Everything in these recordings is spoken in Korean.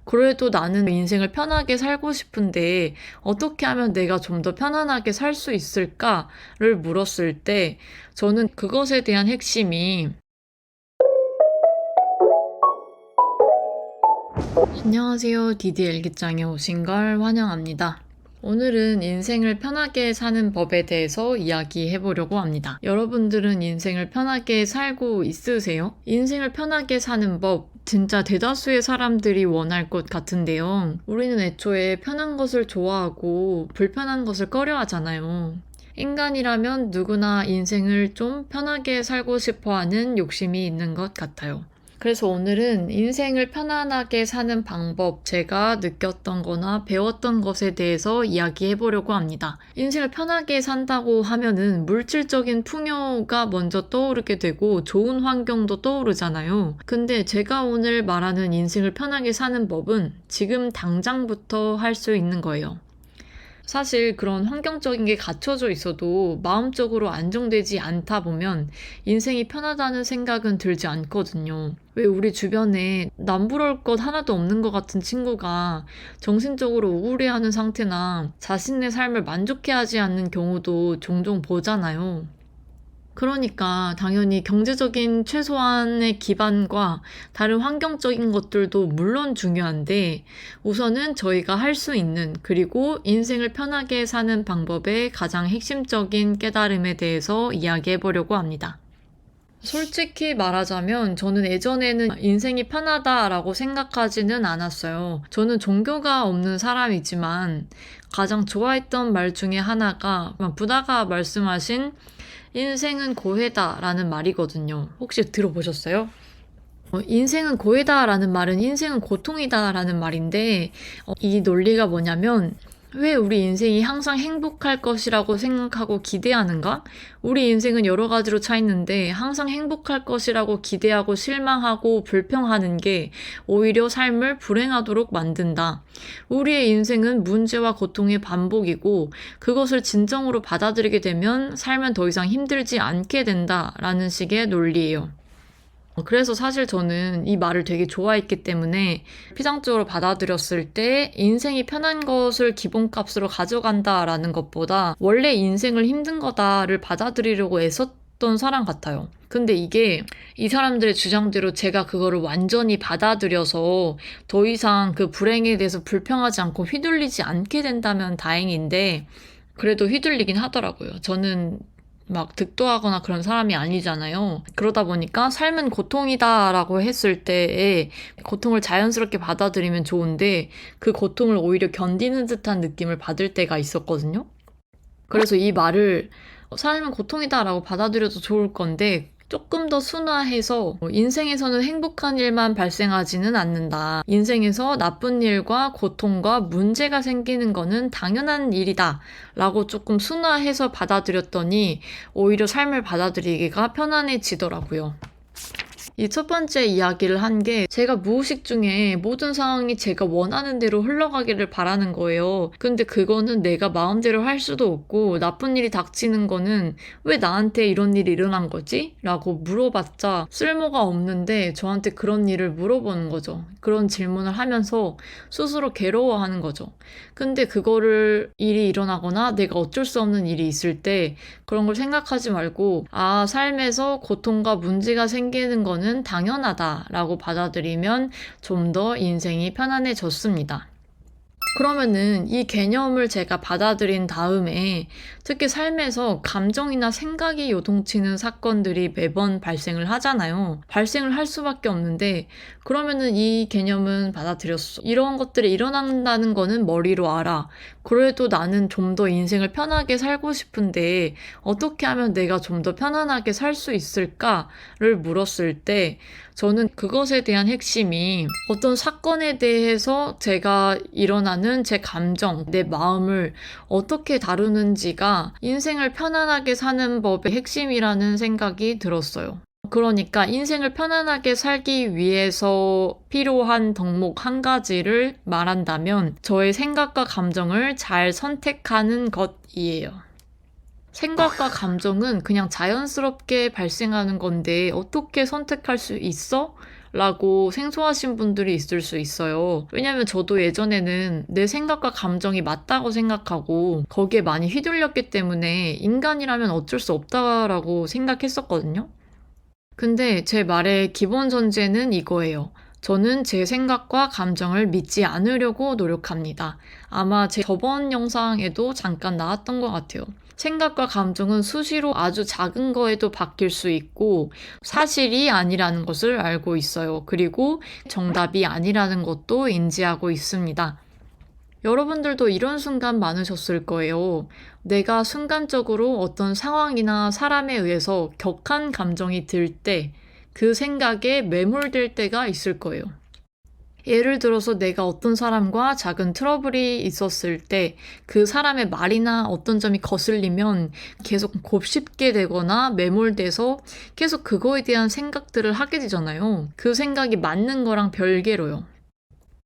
그래도 나는 인생을 편하게 살고 싶은데 어떻게 하면 내가 좀 더 편안하게 살 수 있을까를 물었을 때 저는 그것에 대한 핵심이 안녕하세요. 디디 일기장에 오신 걸 환영합니다. 오늘은 인생을 편하게 사는 법에 대해서 이야기해 보려고 합니다. 여러분들은 인생을 편하게 살고 있으세요? 인생을 편하게 사는 법, 진짜 대다수의 사람들이 원할 것 같은데요. 우리는 애초에 편한 것을 좋아하고 불편한 것을 꺼려하잖아요. 인간이라면 누구나 인생을 좀 편하게 살고 싶어 하는 욕심이 있는 것 같아요. 그래서 오늘은 인생을 편안하게 사는 방법, 제가 느꼈던 거나 배웠던 것에 대해서 이야기해 보려고 합니다. 인생을 편하게 산다고 하면은 물질적인 풍요가 먼저 떠오르게 되고 좋은 환경도 떠오르잖아요. 근데 제가 오늘 말하는 인생을 편하게 사는 법은 지금 당장부터 할 수 있는 거예요. 사실 그런 환경적인 게 갖춰져 있어도 마음적으로 안정되지 않다 보면 인생이 편하다는 생각은 들지 않거든요. 왜 우리 주변에 남부러울 것 하나도 없는 것 같은 친구가 정신적으로 우울해하는 상태나 자신의 삶을 만족해하지 않는 경우도 종종 보잖아요. 그러니까 당연히 경제적인 최소한의 기반과 다른 환경적인 것들도 물론 중요한데 우선은 저희가 할 수 있는 그리고 인생을 편하게 사는 방법의 가장 핵심적인 깨달음에 대해서 이야기해 보려고 합니다. 솔직히 말하자면 저는 예전에는 인생이 편하다라고 생각하지는 않았어요. 저는 종교가 없는 사람이지만 가장 좋아했던 말 중에 하나가 부다가 말씀하신 인생은 고해다라는 말이거든요. 혹시 들어보셨어요? 인생은 고해다라는 말은 인생은 고통이다라는 말인데 이 논리가 뭐냐면 왜 우리 인생이 항상 행복할 것이라고 생각하고 기대하는가? 우리 인생은 여러 가지로 차있는데 항상 행복할 것이라고 기대하고 실망하고 불평하는 게 오히려 삶을 불행하도록 만든다. 우리의 인생은 문제와 고통의 반복이고 그것을 진정으로 받아들이게 되면 삶은 더 이상 힘들지 않게 된다라는 식의 논리예요. 그래서 사실 저는 이 말을 되게 좋아했기 때문에 피상적으로 받아들였을 때 인생이 편한 것을 기본값으로 가져간다라는 것보다 원래 인생을 힘든 거다를 받아들이려고 애썼던 사람 같아요. 근데 이게 이 사람들의 주장대로 제가 그거를 완전히 받아들여서 더 이상 그 불행에 대해서 불평하지 않고 휘둘리지 않게 된다면 다행인데 그래도 휘둘리긴 하더라고요. 저는 막 득도하거나 그런 사람이 아니잖아요. 그러다 보니까 삶은 고통이다라고 했을 때에 고통을 자연스럽게 받아들이면 좋은데 그 고통을 오히려 견디는 듯한 느낌을 받을 때가 있었거든요. 그래서 이 말을 삶은 고통이다라고 받아들여도 좋을 건데 조금 더 순화해서 인생에서는 행복한 일만 발생하지는 않는다. 인생에서 나쁜 일과 고통과 문제가 생기는 거는 당연한 일이다. 라고 조금 순화해서 받아들였더니 오히려 삶을 받아들이기가 편안해지더라고요. 이 첫 번째 이야기를 한 게 제가 무의식 중에 모든 상황이 제가 원하는 대로 흘러가기를 바라는 거예요. 근데 그거는 내가 마음대로 할 수도 없고 나쁜 일이 닥치는 거는 왜 나한테 이런 일이 일어난 거지? 라고 물어봤자 쓸모가 없는데 저한테 그런 일을 물어보는 거죠. 그런 질문을 하면서 스스로 괴로워하는 거죠. 근데 그거를 일이 일어나거나 내가 어쩔 수 없는 일이 있을 때 그런 걸 생각하지 말고 삶에서 고통과 문제가 생기는 거는 당연하다라고 받아들이면 좀 더 인생이 편안해졌습니다. 그러면은 이 개념을 제가 받아들인 다음에 특히 삶에서 감정이나 생각이 요동치는 사건들이 매번 발생을 하잖아요. 발생을 할 수밖에 없는데 그러면은 이 개념은 받아들였어. 이런 것들이 일어난다는 거는 머리로 알아. 그래도 나는 좀 더 인생을 편하게 살고 싶은데 어떻게 하면 내가 좀 더 편안하게 살 수 있을까를 물었을 때 저는 그것에 대한 핵심이 어떤 사건에 대해서 제가 일어나는 제 감정, 내 마음을 어떻게 다루는지가 인생을 편안하게 사는 법의 핵심이라는 생각이 들었어요. 그러니까 인생을 편안하게 살기 위해서 필요한 덕목 한 가지를 말한다면 저의 생각과 감정을 잘 선택하는 것이에요. 생각과 감정은 그냥 자연스럽게 발생하는 건데 어떻게 선택할 수 있어? 라고 생소하신 분들이 있을 수 있어요. 왜냐면 저도 예전에는 내 생각과 감정이 맞다고 생각하고 거기에 많이 휘둘렸기 때문에 인간이라면 어쩔 수 없다라고 생각했었거든요. 근데 제 말의 기본 전제는 이거예요. 저는 제 생각과 감정을 믿지 않으려고 노력합니다. 아마 제 저번 영상에도 잠깐 나왔던 것 같아요. 생각과 감정은 수시로 아주 작은 거에도 바뀔 수 있고 사실이 아니라는 것을 알고 있어요. 그리고 정답이 아니라는 것도 인지하고 있습니다. 여러분들도 이런 순간 많으셨을 거예요. 내가 순간적으로 어떤 상황이나 사람에 의해서 격한 감정이 들 때, 그 생각에 매몰될 때가 있을 거예요. 예를 들어서 내가 어떤 사람과 작은 트러블이 있었을 때 그 사람의 말이나 어떤 점이 거슬리면 계속 곱씹게 되거나 매몰돼서 계속 그거에 대한 생각들을 하게 되잖아요. 그 생각이 맞는 거랑 별개로요.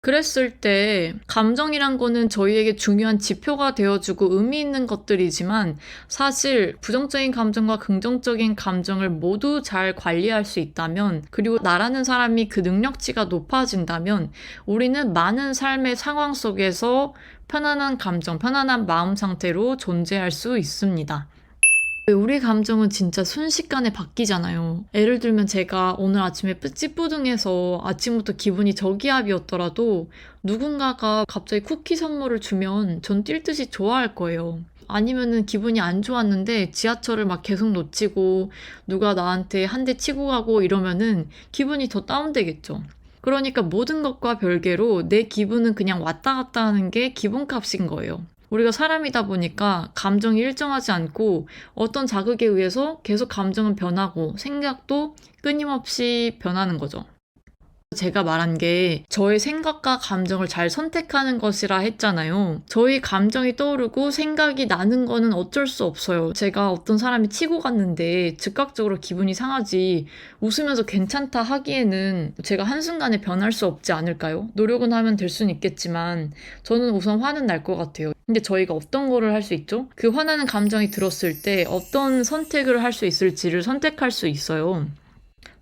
그랬을 때 감정이란 거는 저희에게 중요한 지표가 되어주고 의미 있는 것들이지만 사실 부정적인 감정과 긍정적인 감정을 모두 잘 관리할 수 있다면 그리고 나라는 사람이 그 능력치가 높아진다면 우리는 많은 삶의 상황 속에서 편안한 감정, 편안한 마음 상태로 존재할 수 있습니다. 우리 감정은 진짜 순식간에 바뀌잖아요. 예를 들면 제가 오늘 아침에 찌뿌둥해서 아침부터 기분이 저기압이었더라도 누군가가 갑자기 쿠키 선물을 주면 전 뛸 듯이 좋아할 거예요. 아니면은 기분이 안 좋았는데 지하철을 막 계속 놓치고 누가 나한테 한 대 치고 가고 이러면은 기분이 더 다운되겠죠. 그러니까 모든 것과 별개로 내 기분은 그냥 왔다 갔다 하는 게 기분값인 거예요. 우리가 사람이다 보니까 감정이 일정하지 않고 어떤 자극에 의해서 계속 감정은 변하고 생각도 끊임없이 변하는 거죠. 제가 말한 게 저의 생각과 감정을 잘 선택하는 것이라 했잖아요. 저희 감정이 떠오르고 생각이 나는 거는 어쩔 수 없어요. 제가 어떤 사람이 치고 갔는데 즉각적으로 기분이 상하지 웃으면서 괜찮다 하기에는 제가 한순간에 변할 수 없지 않을까요? 노력은 하면 될 수는 있겠지만 저는 우선 화는 날 것 같아요. 근데 저희가 어떤 거를 할 수 있죠? 그 화나는 감정이 들었을 때 어떤 선택을 할 수 있을지를 선택할 수 있어요.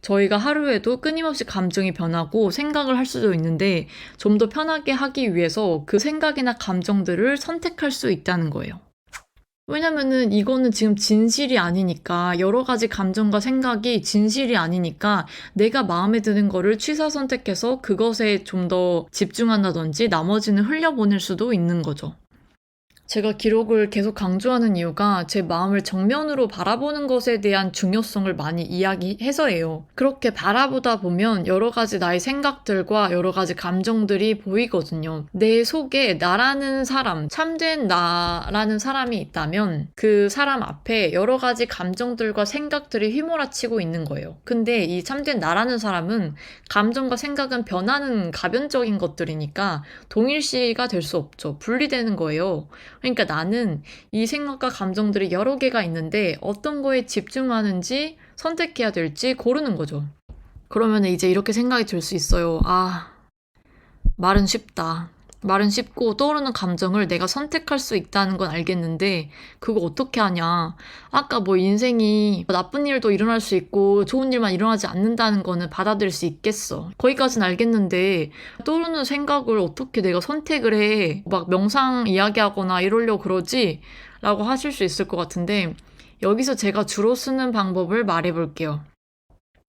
저희가 하루에도 끊임없이 감정이 변하고 생각을 할 수도 있는데 좀 더 편하게 하기 위해서 그 생각이나 감정들을 선택할 수 있다는 거예요. 왜냐면은 이거는 지금 진실이 아니니까 여러 가지 감정과 생각이 진실이 아니니까 내가 마음에 드는 거를 취사 선택해서 그것에 좀 더 집중한다든지 나머지는 흘려보낼 수도 있는 거죠. 제가 기록을 계속 강조하는 이유가 제 마음을 정면으로 바라보는 것에 대한 중요성을 많이 이야기해서예요. 그렇게 바라보다 보면 여러 가지 나의 생각들과 여러 가지 감정들이 보이거든요. 내 속에 나라는 사람, 참된 나라는 사람이 있다면 그 사람 앞에 여러 가지 감정들과 생각들이 휘몰아치고 있는 거예요. 근데 이 참된 나라는 사람은 감정과 생각은 변하는 가변적인 것들이니까 동일시가 될 수 없죠. 분리되는 거예요. 그러니까 나는 이 생각과 감정들이 여러 개가 있는데 어떤 거에 집중하는지 선택해야 될지 고르는 거죠. 그러면 이제 이렇게 생각이 들 수 있어요. 아, 말은 쉽다. 말은 쉽고 떠오르는 감정을 내가 선택할 수 있다는 건 알겠는데 그거 어떻게 하냐. 아까 뭐 인생이 나쁜 일도 일어날 수 있고 좋은 일만 일어나지 않는다는 거는 받아들일 수 있겠어. 거기까지는 알겠는데 떠오르는 생각을 어떻게 내가 선택을 해. 막 명상 이야기하거나 이러려고 그러지? 라고 하실 수 있을 것 같은데 여기서 제가 주로 쓰는 방법을 말해볼게요.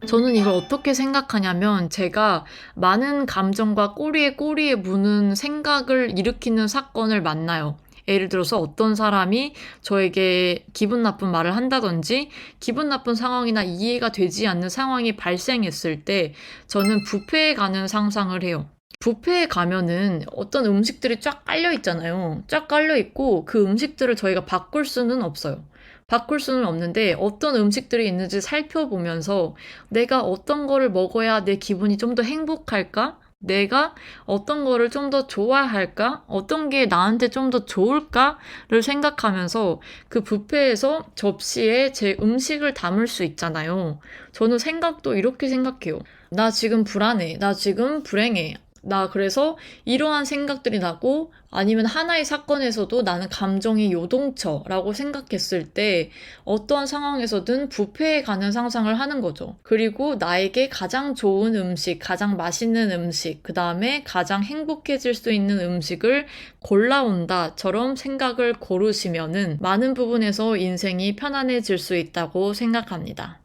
저는 이걸 어떻게 생각하냐면 제가 많은 감정과 꼬리에 무는 생각을 일으키는 사건을 만나요. 예를 들어서 어떤 사람이 저에게 기분 나쁜 말을 한다든지 기분 나쁜 상황이나 이해가 되지 않는 상황이 발생했을 때 저는 뷔페에 가는 상상을 해요. 뷔페에 가면은 어떤 음식들이 쫙 깔려 있잖아요. 쫙 깔려 있고 그 음식들을 저희가 바꿀 수는 없어요. 바꿀 수는 없는데 어떤 음식들이 있는지 살펴보면서 내가 어떤 거를 먹어야 내 기분이 좀 더 행복할까? 내가 어떤 거를 좀 더 좋아할까? 어떤 게 나한테 좀 더 좋을까?를 생각하면서 그 뷔페에서 접시에 제 음식을 담을 수 있잖아요. 저는 생각도 이렇게 생각해요. 나 지금 불안해. 나 지금 불행해. 나 그래서 이러한 생각들이 나고 아니면 하나의 사건에서도 나는 감정이 요동쳐라고 생각했을 때 어떠한 상황에서든 부패해 가는 상상을 하는 거죠. 그리고 나에게 가장 좋은 음식, 가장 맛있는 음식, 그 다음에 가장 행복해질 수 있는 음식을 골라온다처럼 생각을 고르시면은 많은 부분에서 인생이 편안해질 수 있다고 생각합니다.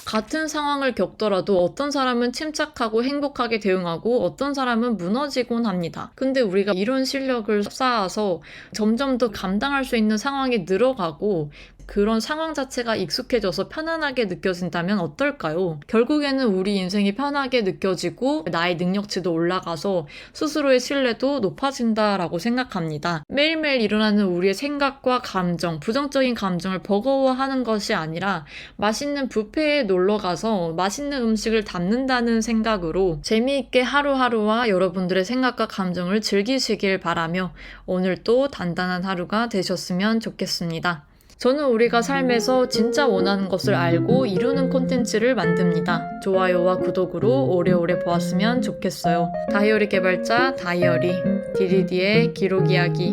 같은 상황을 겪더라도 어떤 사람은 침착하고 행복하게 대응하고 어떤 사람은 무너지곤 합니다. 근데 우리가 이런 실력을 쌓아서 점점 더 감당할 수 있는 상황이 늘어가고 그런 상황 자체가 익숙해져서 편안하게 느껴진다면 어떨까요? 결국에는 우리 인생이 편하게 느껴지고 나의 능력치도 올라가서 스스로의 신뢰도 높아진다라고 생각합니다. 매일매일 일어나는 우리의 생각과 감정, 부정적인 감정을 버거워하는 것이 아니라 맛있는 뷔페에 놀러가서 맛있는 음식을 담는다는 생각으로 재미있게 하루하루와 여러분들의 생각과 감정을 즐기시길 바라며 오늘도 단단한 하루가 되셨으면 좋겠습니다. 저는 우리가 삶에서 진짜 원하는 것을 알고 이루는 콘텐츠를 만듭니다. 좋아요와 구독으로 오래오래 보았으면 좋겠어요. 다이어리 개발자 다이어리, DDD의 기록 이야기.